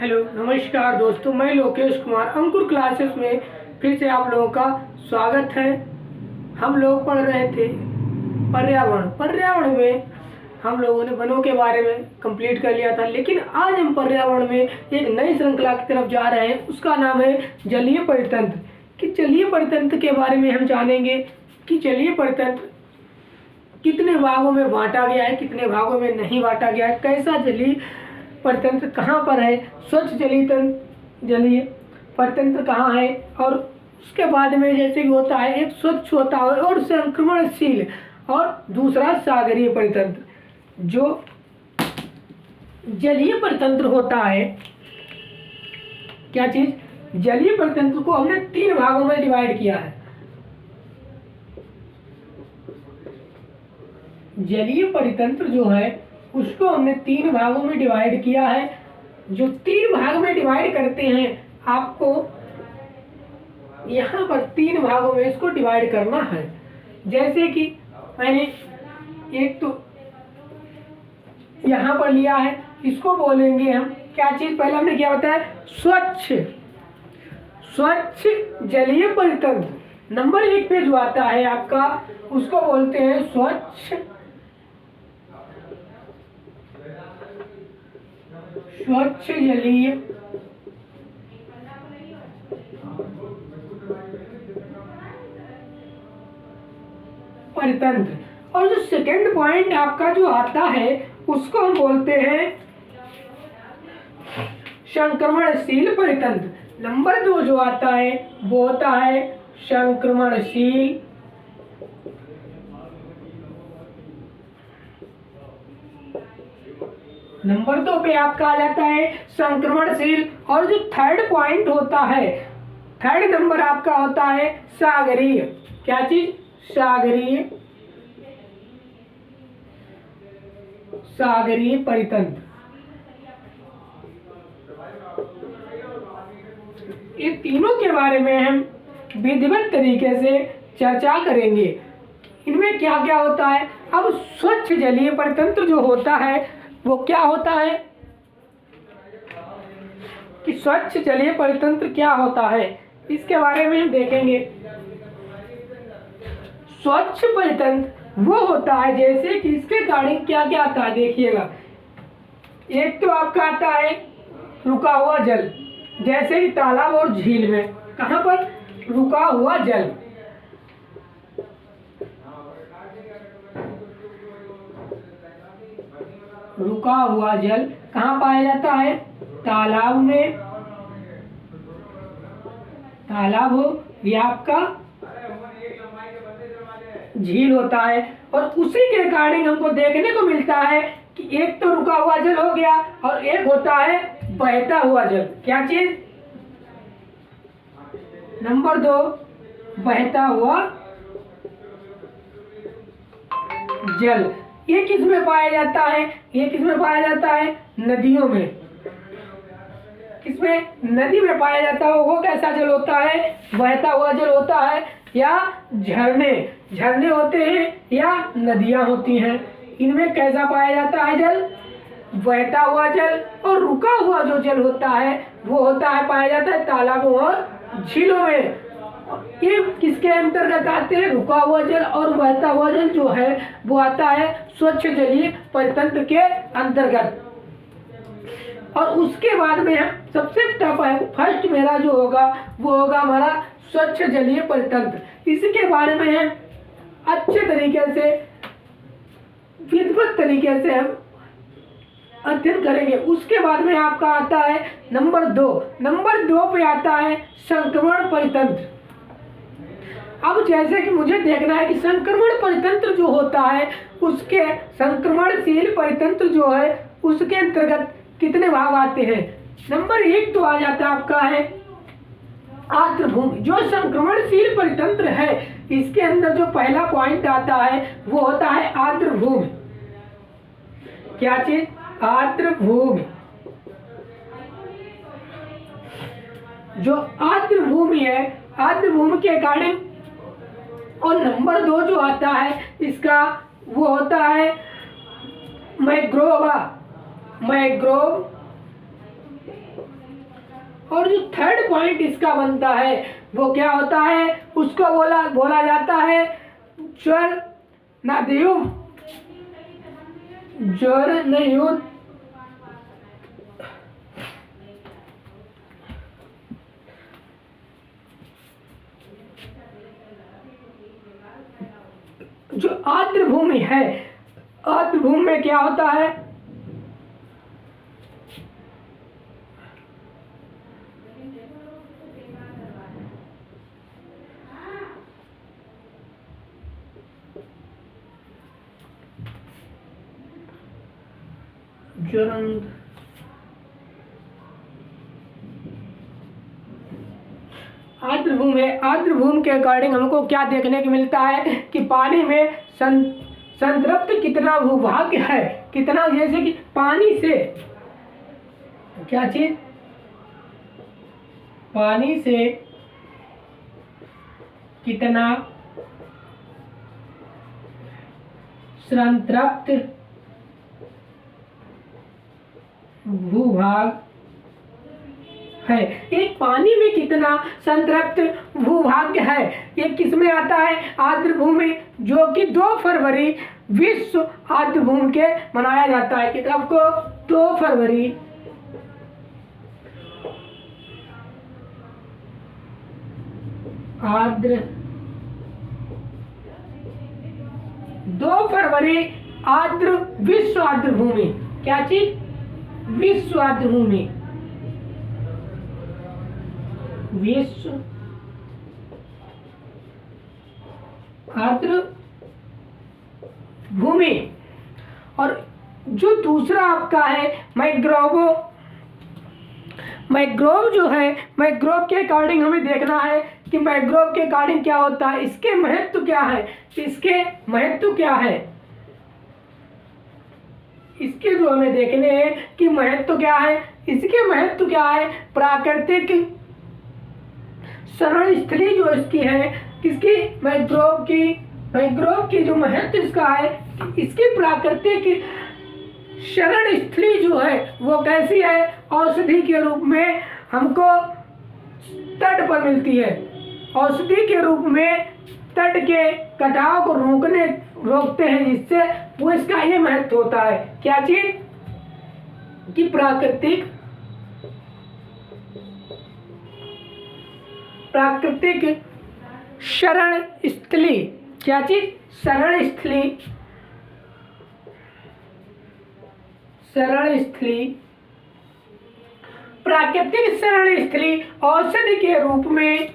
Hello नमस्कार दोस्तों, मैं लोकेश कुमार अंकुर क्लासेस में फिर से आप लोगों का स्वागत है। हम लोग पढ़ रहे थे पर्यावरण में हम लोगों ने वनों के बारे में कंप्लीट कर लिया था, लेकिन आज हम पर्यावरण में एक नई श्रृंखला की तरफ जा रहे हैं। उसका नाम है जलीय परितंत्र। कि जलीय परितंत्र के बारे में हम जानेंगे कि जलीय परितंत्र कितने भागों में बांटा गया है, कितने भागों में नहीं बांटा गया है, कैसा जलीय परितंत्र कहाँ पर है, स्वच्छ जलीय परितंत्र कहाँ है, और उसके बाद में जैसे कि होता है एक स्वच्छ होता है और संक्रमणशील, और दूसरा सागरीय परितंत्र। जो जलीय परितंत्र होता है, क्या चीज, जलीय परितंत्र को हमने 3 भागों में डिवाइड किया है। जलीय परितंत्र जो है उसको हमने 3 भागों में डिवाइड किया है। जो 3 भाग में डिवाइड करते हैं, आपको यहाँ पर 3 भागों में इसको डिवाइड करना है। जैसे कि मैंने एक तो यहाँ पर लिया है, इसको बोलेंगे हम क्या चीज, पहले हमने क्या बताया, स्वच्छ जलीय परितंत्र। नंबर 1 पे जो आता है आपका, उसको बोलते हैं स्वच्छ जलीय परितंत्र। और जो सेकंड पॉइंट आपका जो आता है, उसको हम बोलते हैं संक्रमणशील परितंत्र। नंबर 2 जो आता है वो होता है संक्रमणशील नंबर 2 पे आपका आ जाता है संक्रमणशील। और जो थर्ड पॉइंट होता है, थर्ड नंबर आपका होता है सागरीय। क्या चीज, सागरीय परितंत्र। ये तीनों के बारे में हम विधिवत तरीके से चर्चा करेंगे। इनमें क्या क्या होता है। अब स्वच्छ जलीय परितंत्र जो होता है वो क्या होता है, कि स्वच्छ जलीय परितंत्र क्या होता है, इसके बारे में हम देखेंगे। स्वच्छ परितंत्र वो होता है, जैसे कि इसके रिगार्डिंग क्या क्या आता है देखिएगा। एक तो आपका आता है रुका हुआ जल, जैसे कि तालाब और झील में, कहाँ पर, रुका हुआ जल। रुका हुआ जल कहाँ पाया जाता है, तालाब में, तालाब हो या आपका झील होता है। और उसी के रिगार्डिंग हमको देखने को मिलता है कि एक तो रुका हुआ जल हो गया और एक होता है बहता हुआ जल। क्या चीज, नंबर 2 बहता हुआ जल। ये किस में पाया जाता है, ये किस में पाया जाता है, नदियों में। किसमें, नदी में पाया जाता है। वो कैसा जल होता है, बहता हुआ जल होता है, या झरने होते हैं, या नदियां होती हैं। इनमें कैसा पाया जाता है जल, बहता हुआ जल। और रुका हुआ जो जल होता है वो होता है, पाया जाता है तालाबों और झीलों में। ये किसके अंतर्गत आते हैं, रुका हुआ जल और बहता हुआ जल जो है वो आता है स्वच्छ जलीय परितंत्र के अंतर्गत। और उसके बाद में सबसे टफ है, फर्स्ट मेरा जो होगा वो होगा हमारा स्वच्छ जलीय परितंत्र। इसके बारे में हम अच्छे तरीके से, विधिवत तरीके से हम अध्ययन करेंगे। उसके बाद में आपका आता है नंबर 2 पे आता है संक्रमण परितंत्र। अब जैसे कि मुझे देखना है कि संक्रमण परितंत्र जो होता है, उसके संक्रमणशील परितंत्र जो है उसके अंतर्गत कितने भाग आते हैं। नंबर 1 तो आ जाता है आपका है आर्द्र भूमि। जो संक्रमणशील परितंत्र है, इसके अंदर जो पहला पॉइंट आता है वो होता है आर्द्र भूमि। क्या चीज, आर्द्र भूमि। जो आर्द्र भूमि है, आर्द्र भूमि के अकॉर्डिंग। और नंबर 2 जो आता है इसका, वो होता है मैंग्रोव और जो थर्ड पॉइंट इसका बनता है वो क्या होता है, उसको बोला जाता है ज्वर नदीयुम, ज्वर नयुम। जो आर्द्र भूमि है, आर्द्र भूमि में क्या होता है, ज्वरंत आर्द्र भूमि है। आर्द्र भूमि के अकॉर्डिंग हमको क्या देखने को मिलता है कि पानी में संतृप्त कितना भूभाग है, कितना, जैसे कि पानी से क्या चीज, पानी से कितना संतृप्त भूभाग है, एक पानी में कितना संतृप्त भूभाग है, ये किस में आता है, आर्द्र भूमि, जो कि 2 फरवरी विश्व आर्द्र भूमि के मनाया जाता है। किताब को 2 फरवरी, आर्द्र 2 फरवरी आर्द्र विश्व आर्द्र भूमि, क्या चीज, विश्व आर्द्र भूमि, विश्व आर्द्र भूमि। और जो दूसरा आपका है मैंग्रोव जो है, मैंग्रोव के अकॉर्डिंग हमें देखना है कि मैंग्रोव के अकॉर्डिंग क्या होता है, इसके महत्व क्या है, इसके महत्व क्या है, इसके जो हमें देखने हैं कि महत्व क्या है, इसके महत्व क्या है, प्राकृतिक शरण स्थली जो इसकी है, किसकी, मैंग्रोव की जो महत्व इसका है, इसकी प्राकृतिक शरण स्थली जो है वो कैसी है, औषधि के रूप में हमको तट पर मिलती है, औषधि के रूप में तट के कटाव को रोकते हैं, जिससे वो इसका ये महत्व होता है, क्या चीज, कि प्राकृतिक शरण स्थली, क्या चीज, शरण स्थली, शरण स्थली, प्राकृतिक शरण स्थली औषधि के रूप में,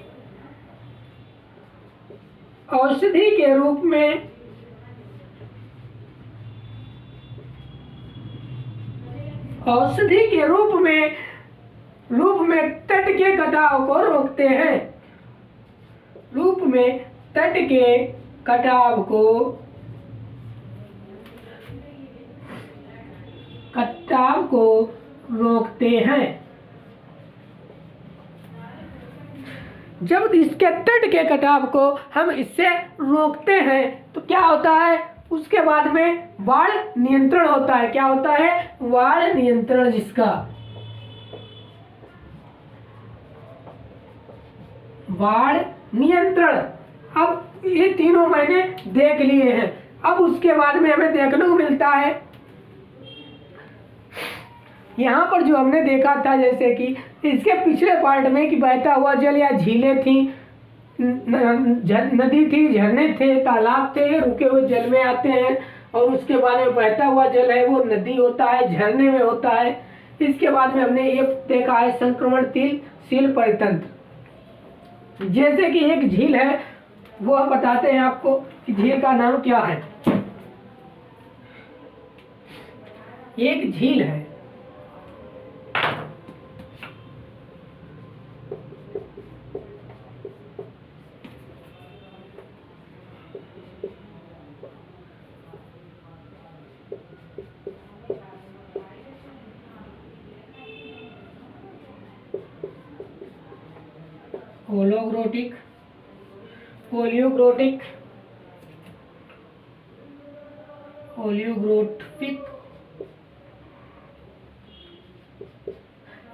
औषधि के रूप में औषधि के रूप में तट के कटाव को रोकते हैं, रूप में तट के कटाव को रोकते हैं। जब इसके तट के कटाव को हम इससे रोकते हैं तो क्या होता है, उसके बाद में बाढ़ नियंत्रण होता है, क्या होता है, बाढ़ नियंत्रण, जिसका बाढ़ नियंत्रण। अब ये तीनों मैंने देख लिए हैं, अब उसके बाद में हमें देखने को मिलता है यहाँ पर जो हमने देखा था, जैसे कि इसके पिछले पार्ट में कि बहता हुआ जल या झीलें थी, नदी थी, झरने थे, तालाब थे, रुके हुए जल में आते हैं, और उसके बाद में बहता हुआ जल है वो नदी होता है, झरने में होता है। इसके बाद में हमने ये देखा है संक्रमणशील परितंत्र, जैसे कि एक झील है, वो हम बताते हैं आपको कि झील का नाम क्या है। एक झील है, ओलियोग्रोटिक,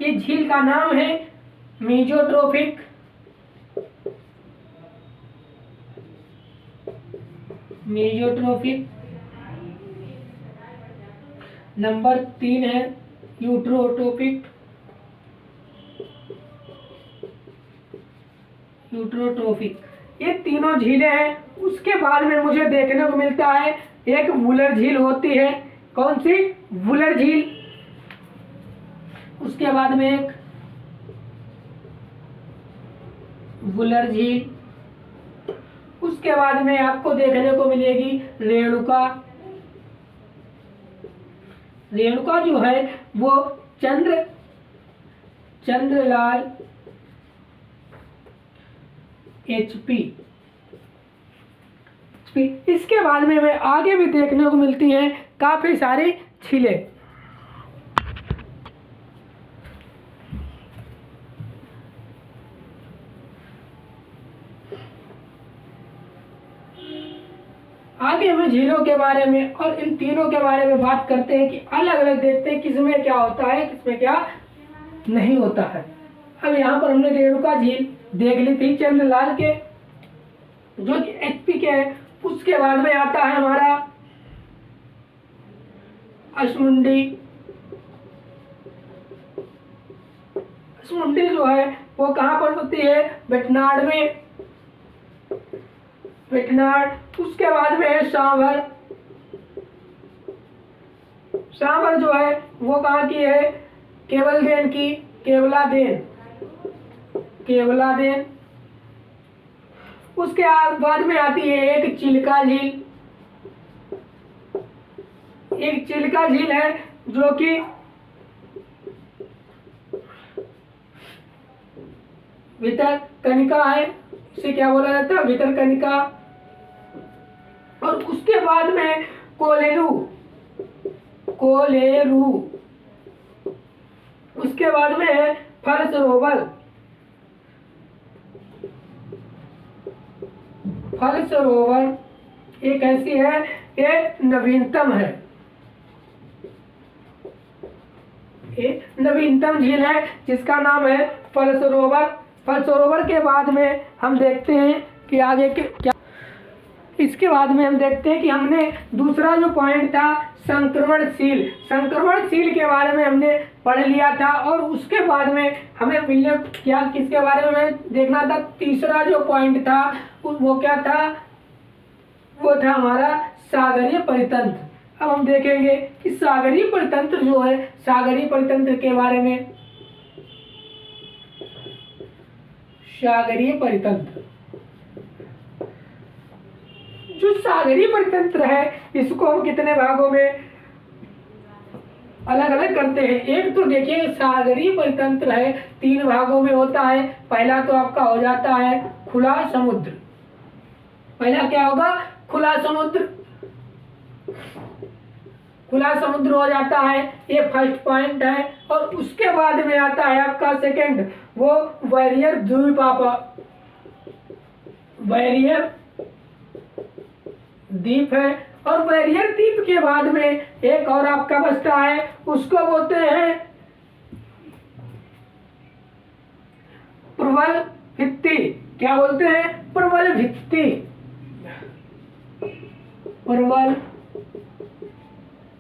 ये झील का नाम है मीजोट्रोफिक, मीजोट्रोफिक। नंबर 3 है यूट्रोट्रोफिक, यूट्रोट्रोफिक। ये तीनों झीलें हैं। उसके बाद में मुझे देखने को मिलता है एक वुलर झील होती है। कौन सी? वुलर झील। उसके बाद में एक वुलर झील। उसके बाद में आपको देखने को मिलेगी रेणुका। रेणुका जो है वो चंद्रलाल HP। इसके बाद में हमें आगे भी देखने को मिलती हैं काफी सारी झीलें। आगे हम झीलों के बारे में और इन तीनों के बारे में बात करते हैं कि अलग अलग देखते हैं किसमें क्या होता है, किसमें क्या नहीं होता है। अब यहाँ पर हमने रेणुका झील देख ली थी चंद्रलाल के, जो कि HP के है। उसके बाद में आता है हमारा अशमुंडी। अशमुंडी जो है वो कहाँ पर होती है? वेटनाड में, वेटनाड। उसके बाद में है सांभर। सांभर जो है वो कहाँ की है? केवलदेन की, केवलादेन, केवलादेन। उसके बाद में आती है एक चिल्का झील। एक चिल्का झील है जो कि भितरकनिका है। इसे क्या बोला जाता है? भितरकनिका। और उसके बाद में कोलेरू, कोलेरू। उसके बाद में है फल सरोवर। फल सरोवर एक ऐसी है, ये नवीनतम है, ये नवीनतम झील है जिसका नाम है फल सरोवर। फल सरोवर के बाद में हम देखते हैं कि आगे के क्या। इसके बाद में हम देखते हैं कि हमने दूसरा जो पॉइंट था संक्रमणशील, संक्रमणशील के बारे में हमने पढ़ लिया था। और उसके बाद में हमें मिलने क्या किसके बारे में देखना था? तीसरा जो पॉइंट था वो क्या था? वो था हमारा सागरीय परितंत्र। अब हम देखेंगे कि सागरीय परितंत्र जो है, सागरीय परितंत्र के बारे में। सागरीय परितंत्र, जो सागरीय परितंत्र है इसको हम कितने भागों में अलग अलग करते हैं? एक तो देखिए सागरीय परितंत्र है 3 भागों में होता है। पहला तो आपका हो जाता है खुला समुद्र। पहला क्या होगा? खुला समुद्र। खुला समुद्र हो जाता है, ये फर्स्ट पॉइंट है। और उसके बाद में आता है आपका सेकंड, वो बैरियर द्वीप। बैरियर द्वीप है। और बैरियर द्वीप के बाद में एक और आपका बचता है, उसको बोलते हैं प्रबल भित्ति। क्या बोलते हैं? प्रबल भित्ति।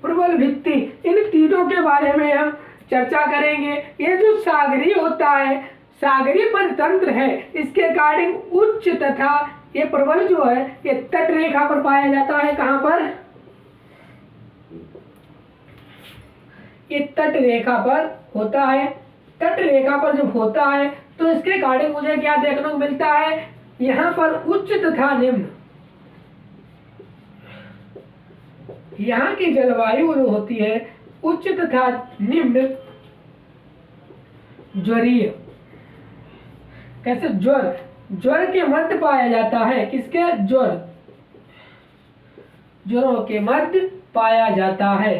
प्रबल भित्ति। इन तीनों के बारे में हम चर्चा करेंगे। ये जो सागरीय होता है, सागरीय परितंत्र है, इसके अकॉर्डिंग उच्च तथा ये प्रबल जो है ये तट रेखा पर पाया जाता है। कहां पर? ये तट रेखा पर होता है। तट रेखा पर जब होता है तो इसके अकॉर्डिंग मुझे क्या देखने को मिलता है? यहाँ पर उच्च तथा निम्न, यहाँ की जलवायु जो होती है उच्च तथा निम्न ज्वरीय। कैसे? ज्वर, ज्वर के मध्य पाया जाता है। किसके? ज्वर, ज्वरों के मध्य पाया जाता है।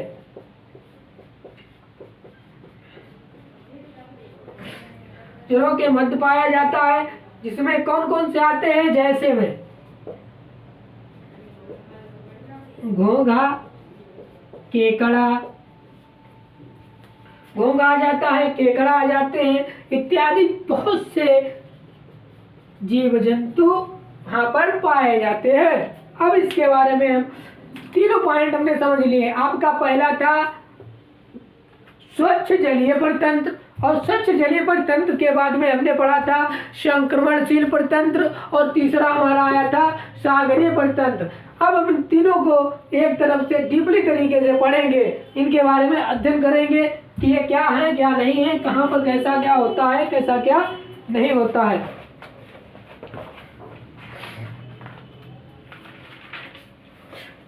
ज्वरों के मध्य पाया जाता है, जिसमें कौन कौन से आते हैं? जैसे में घोंघा, केकड़ा, घोंघा आ जाता है, केकड़ा आ जाते हैं, इत्यादि बहुत से जीव जंतु वहां पर पाए जाते हैं। अब इसके बारे में हम तीनों पॉइंट हमने समझ लिए। आपका पहला था स्वच्छ जलीय परतंत्र, और स्वच्छ जलीय परतंत्र के बाद में हमने पढ़ा था संक्रमणशील परतंत्र, और तीसरा हमारा आया था सागरीय परतंत्र। अब हम इन तीनों को एक तरफ से डीपली तरीके से पढ़ेंगे, इनके बारे में अध्ययन करेंगे कि ये क्या है क्या नहीं है, कहाँ पर कैसा क्या होता है, कैसा क्या नहीं होता है।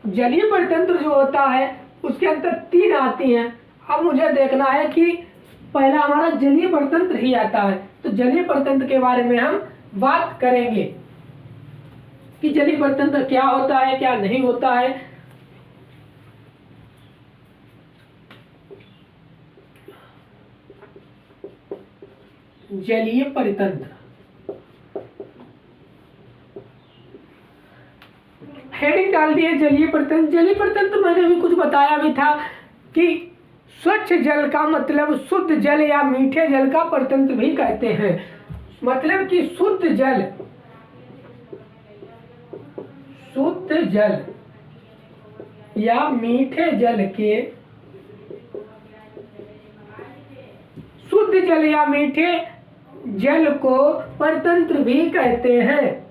जलीय परतंत्र जो होता है उसके अंदर तीन आती हैं। अब मुझे देखना है कि पहला हमारा जलीय परतंत्र ही आता है, तो जलीय परतंत्र के बारे में हम बात करेंगे कि जलीय परतंत्र क्या होता है क्या नहीं होता है। जलीय परतंत्र, हेडिंग डाल दिए जलीय परतंत्र। जलीय परतंत्र मैंने भी कुछ बताया भी था कि स्वच्छ जल का मतलब शुद्ध जल या मीठे जल का परतंत्र भी कहते हैं। मतलब कि शुद्ध जल या मीठे जल के, शुद्ध जल या मीठे जल को परतंत्र भी कहते हैं।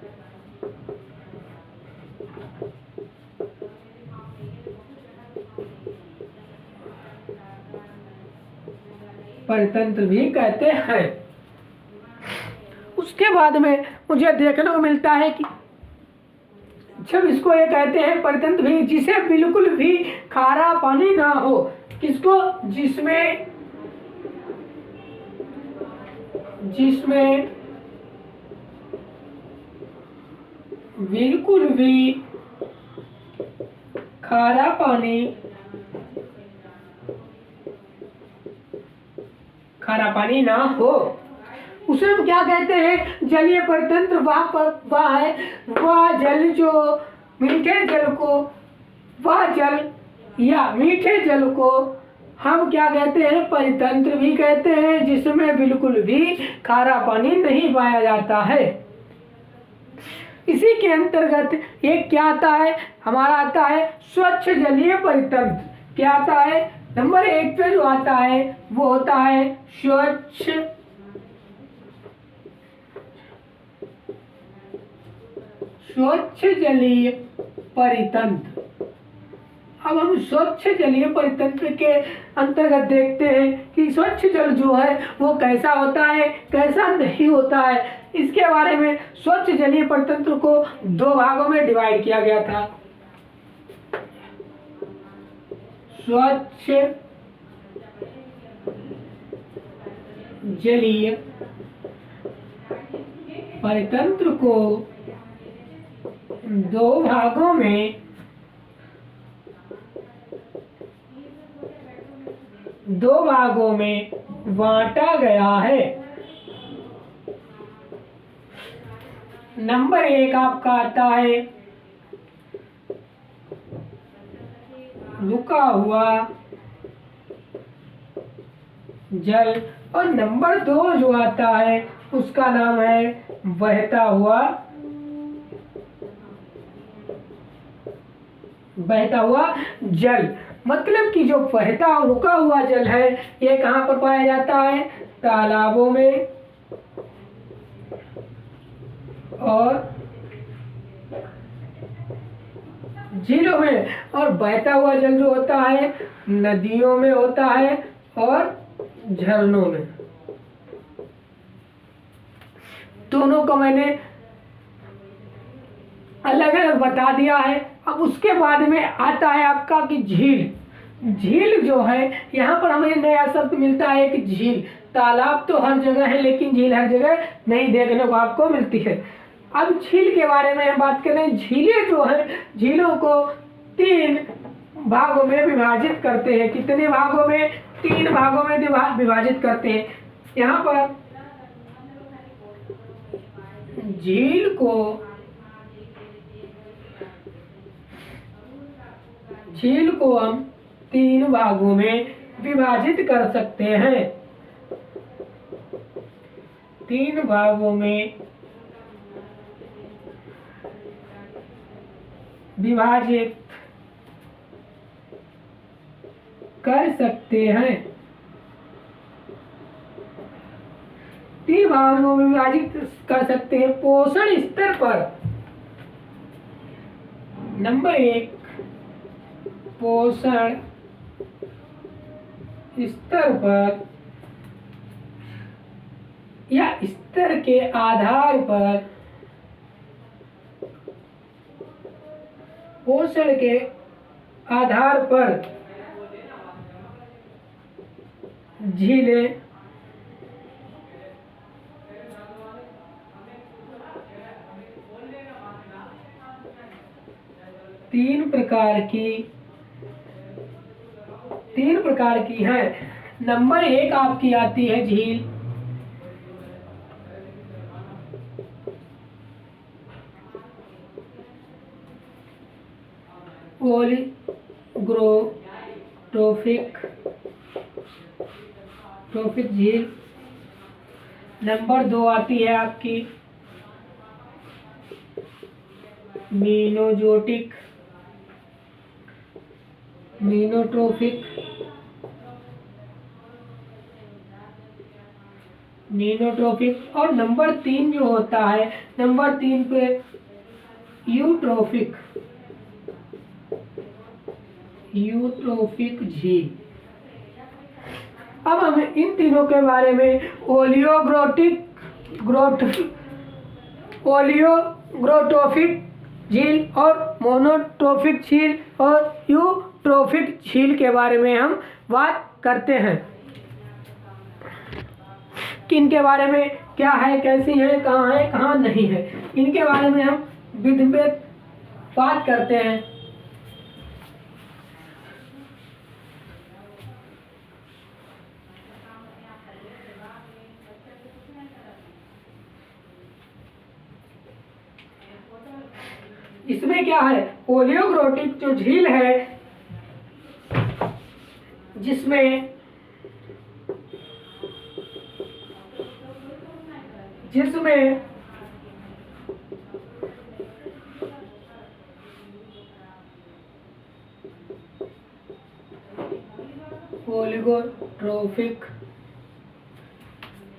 परतंत्र भी कहते हैं। उसके बाद में मुझे देखने को मिलता है कि जब इसको ये कहते हैं परतंत्र भी जिसे बिल्कुल भी खारा पानी ना हो, किसको, जिसमें बिल्कुल भी खारा पानी ना हो, उसे हम क्या कहते हैं, जलीय परतंत्र। वह जल जो मीठे जल को, वह जल या मीठे जल को हम क्या कहते हैं, परितंत्र भी कहते हैं, जिसमें बिल्कुल भी खारा पानी नहीं पाया जाता है। इसी के अंतर्गत एक क्या आता है, हमारा आता है स्वच्छ जलीय परितंत्र। क्या आता है, नंबर 1 पे जो आता है वो होता है स्वच्छ जलीय परितंत्र। अब हम स्वच्छ जलीय परितंत्र के अंतर्गत देखते हैं कि स्वच्छ जल जो है वो कैसा होता है कैसा नहीं होता है। इसके बारे में स्वच्छ जलीय परितंत्र को 2 भागों में डिवाइड किया गया था। स्वच्छ जलीय परितंत्र को 2 भागों में बांटा गया है। नंबर 1 आपका आता है रुका हुआ जल, और नंबर 2 जो आता है उसका नाम है बहता हुआ जल। मतलब कि जो बहता और रुका हुआ जल है ये कहाँ पर पाया जाता है, तालाबों में और झीलों में, और बहता हुआ जल जो होता है नदियों में होता है और झरनों में। दोनों को मैंने अलग अलग बता दिया है। अब उसके बाद में आता है आपका कि झील जो है, यहाँ पर हमें नया शब्द मिलता है कि झील। तालाब तो हर जगह है लेकिन झील हर जगह नहीं देखने को आपको मिलती है। अब झील के बारे में हम बात करें, झीलें जो है झीलों को 3 भागों में विभाजित करते हैं। कितने भागों में, 3 भागों में विभाजित करते हैं। यहाँ पर झील को हम 3 भागों में विभाजित कर सकते हैं। 3 भागों में विभाजित कर सकते हैं। 3 भागों में विभाजित कर सकते हैं। पोषण स्तर पर नंबर 1, पोषण स्तर पर या स्तर के आधार पर, पोषण के आधार पर झीलें तीन प्रकार की है। नंबर 1 आपकी आती है झील ओलिगोट्रोफिक झील। नंबर 2 आती है आपकी मीनोट्रोफिक और नंबर 3 जो होता है, नंबर 3 पे यूट्रोफिक झील। अब हम इन तीनों के बारे में ओलिगोट्रोफिक झील और मोनोट्रोफिक झील और यूट्रोफिक झील के बारे में हम बात करते हैं कि इनके बारे में क्या है, कैसी है, कहाँ नहीं है। इनके बारे में हम विधिवत बात करते हैं। इसमें क्या है, ओलिगोट्रोफिक जो झील है जिसमें ओलिगोट्रोफिक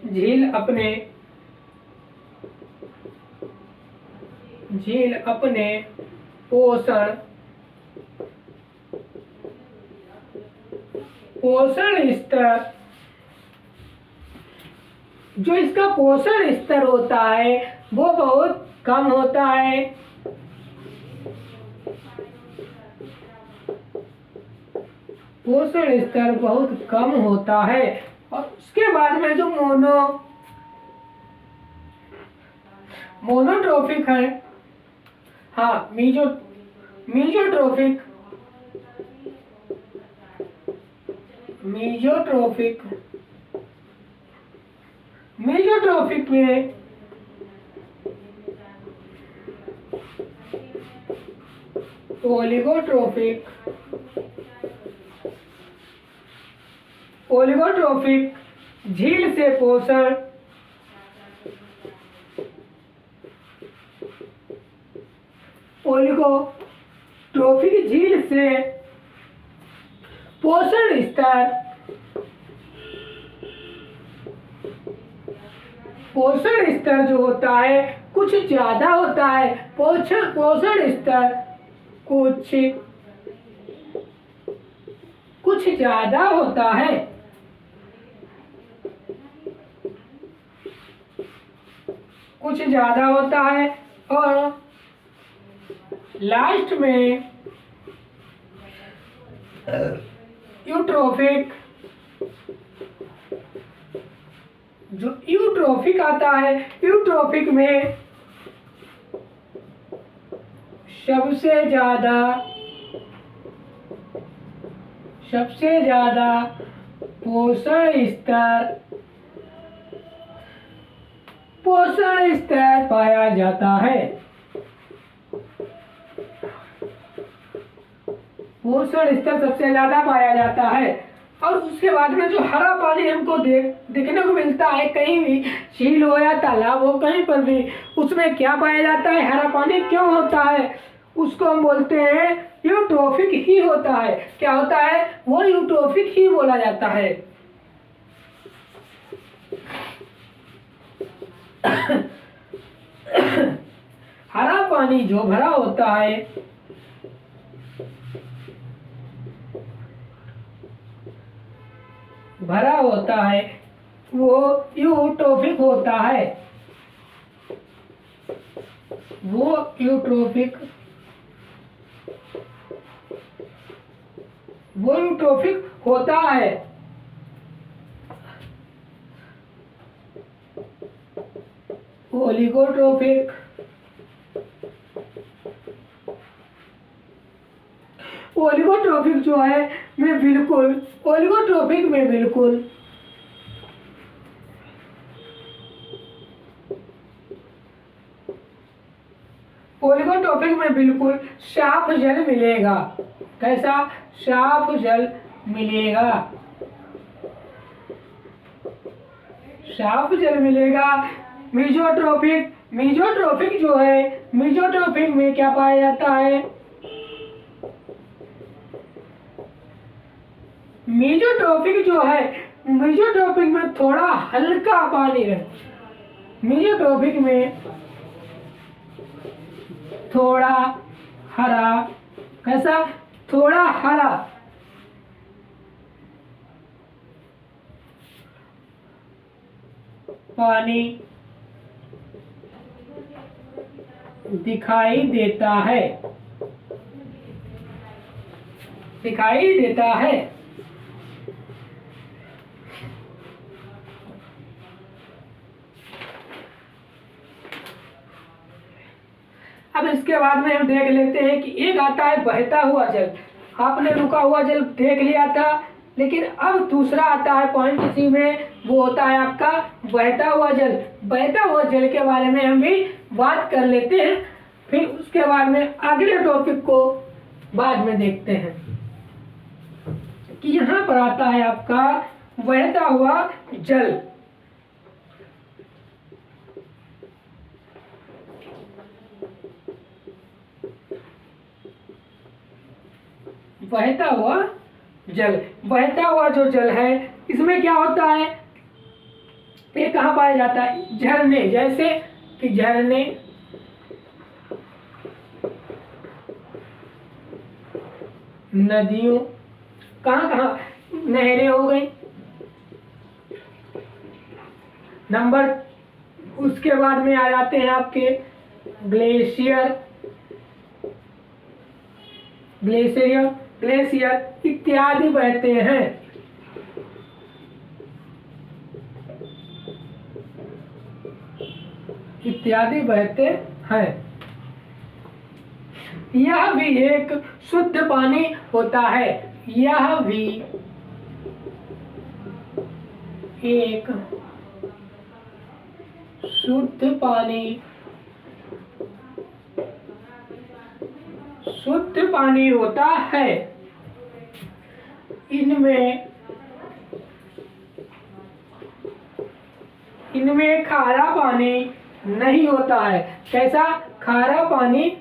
झील अपने पोषण स्तर, जो इसका पोषण स्तर होता है वो बहुत कम होता है। पोषण स्तर बहुत कम होता है। और उसके बाद में जो मोनोट्रोफिक है, हाँ मीजोट्रोफिक में ओलिगोट्रोफिक झील से पोषण ओलिगोट्रोफिक झील से पोषण स्तर जो होता है कुछ ज्यादा होता है। पोषण स्तर कुछ ज्यादा होता है। और लास्ट में यूट्रोफिक आता है। यूट्रोफिक में सबसे ज्यादा पोषण स्तर पाया जाता है। पोषण स्तर सबसे ज्यादा पाया जाता है। और उसके बाद में जो हरा पानी हमको देखने को मिलता है, कहीं भी झील हो या तालाब हो, कहीं पर भी उसमें क्या पाया जाता है, हरा पानी क्यों होता है, उसको हम बोलते हैं यूट्रोफिक ही होता है। क्या होता है, वो यूट्रोफिक ही बोला जाता है। हरा पानी जो भरा होता है वो यूट्रोफिक होता है। वो यूट्रोफिक होता है। ओलिगोट्रोफिक जो है में बिल्कुल ओलिगोट्रोफिक में बिल्कुल साफ जल मिलेगा। कैसा, साफ जल मिलेगा, साफ जल मिलेगा। मीजोट्रोफिक जो है, मीजोट्रोफिक में क्या पाया जाता है, मीजोट्रोफिक में थोड़ा हल्का पानी रहता। मीजोट्रोफिक में थोड़ा हरा, कैसा, थोड़ा हरा पानी दिखाई देता है। अब इसके बाद में हम देख लेते हैं कि एक आता है बहता हुआ जल। आपने रुका हुआ जल देख लिया था, लेकिन अब दूसरा आता है पॉइंट इसी में, वो होता है आपका बहता हुआ जल। बहता हुआ जल के बारे में हम भी बात कर लेते हैं, फिर उसके बाद में अगले टॉपिक को बाद में देखते हैं कि यहाँ पर आता है आपका बहता हुआ जल। बहता हुआ जो जल है, इसमें क्या होता है, ये कहाँ पाया जाता है, झरने, जैसे कि झरने, नदियों, कहाँ नहरें हो गई, नंबर उसके बाद में आ जाते हैं आपके ग्लेशियर इत्यादि बहते हैं। यह भी एक शुद्ध पानी होता है। यह भी एक शुद्ध पानी होता है। इनमें खारा पानी नहीं होता है। कैसा, खारा पानी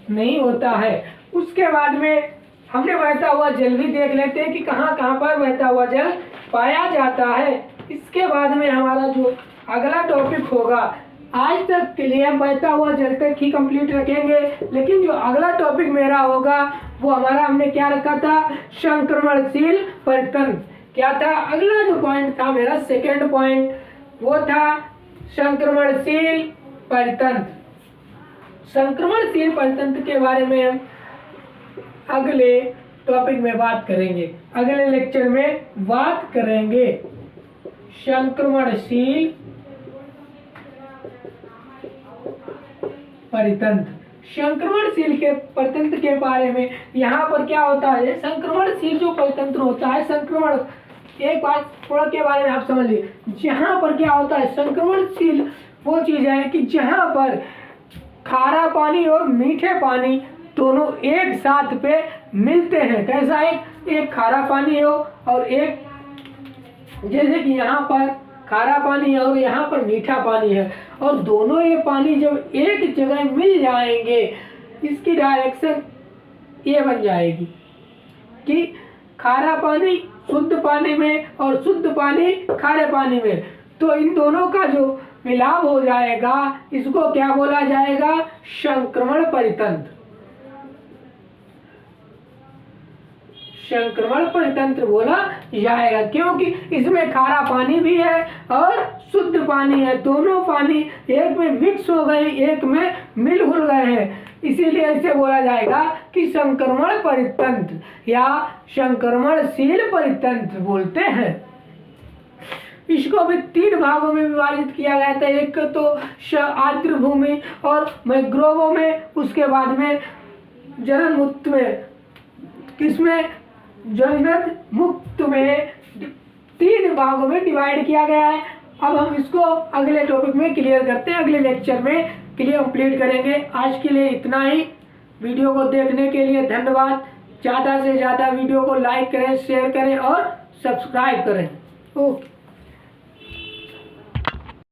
नहीं होता है। उसके बाद में हमने बहता हुआ जल भी देख लेते हैं कि कहाँ पर बहता हुआ जल पाया जाता है। इसके बाद में हमारा जो अगला टॉपिक होगा, आज तक के लिए हम बहता हुआ जल तक ही कंप्लीट रखेंगे, लेकिन जो अगला टॉपिक मेरा होगा वो हमारा, हमने क्या रखा था, संक्रमणशील परितंत्र। क्या था, अगला जो पॉइंट था मेरा सेकेंड पॉइंट, वो था संक्रमणशील परितंत्र। संक्रमणशील परितंत्र के बारे में हम अगले टॉपिक में बात करेंगे, अगले लेक्चर में बात करेंगे। संक्रमणशील के परितंत्र के बारे में यहाँ पर क्या होता है, संक्रमणशील जो परितंत्र होता है, संक्रमण, एक बात थोड़ा के बारे में आप समझ लीजिए, यहाँ पर क्या होता है, संक्रमणशील वो चीज़ है कि जहाँ पर खारा पानी और मीठे पानी दोनों एक साथ पे मिलते हैं। कैसा? एक खारा पानी हो और एक, जैसे कि यहाँ पर खारा पानी है और यहाँ पर मीठा पानी है, और दोनों ये पानी जब एक जगह मिल जाएंगे, इसकी डायरेक्शन ये बन जाएगी कि खारा पानी शुद्ध पानी में और शुद्ध पानी खारे पानी में, तो इन दोनों का जो मिलाप हो जाएगा, इसको क्या बोला जाएगा? संक्रमण परितंत्र। संक्रमण परितंत्र बोला जाएगा, क्योंकि इसमें खारा पानी भी है और शुद्ध पानी है, दोनों पानी एक में मिक्स हो गए, एक में मिल घुल गए हैं, इसीलिए इसे बोला जाएगा कि संक्रमण परितंत्र या संक्रमणशील परितंत्र बोलते हैं। इसको भी 3 भागों में विभाजित किया गया था, एक तो आर्द्र भूमि और मैंग्रोवों में, उसके बाद में जल मुक्त में, किसमें? जलमग्न मुक्त में 3 भागों में डिवाइड किया गया है। अब हम इसको अगले टॉपिक में क्लियर करते हैं, अगले लेक्चर में क्लियर कंप्लीट करेंगे। आज के लिए इतना ही। वीडियो को देखने के लिए धन्यवाद। ज़्यादा से ज़्यादा वीडियो को लाइक करें, शेयर करें और सब्सक्राइब करें। ओके।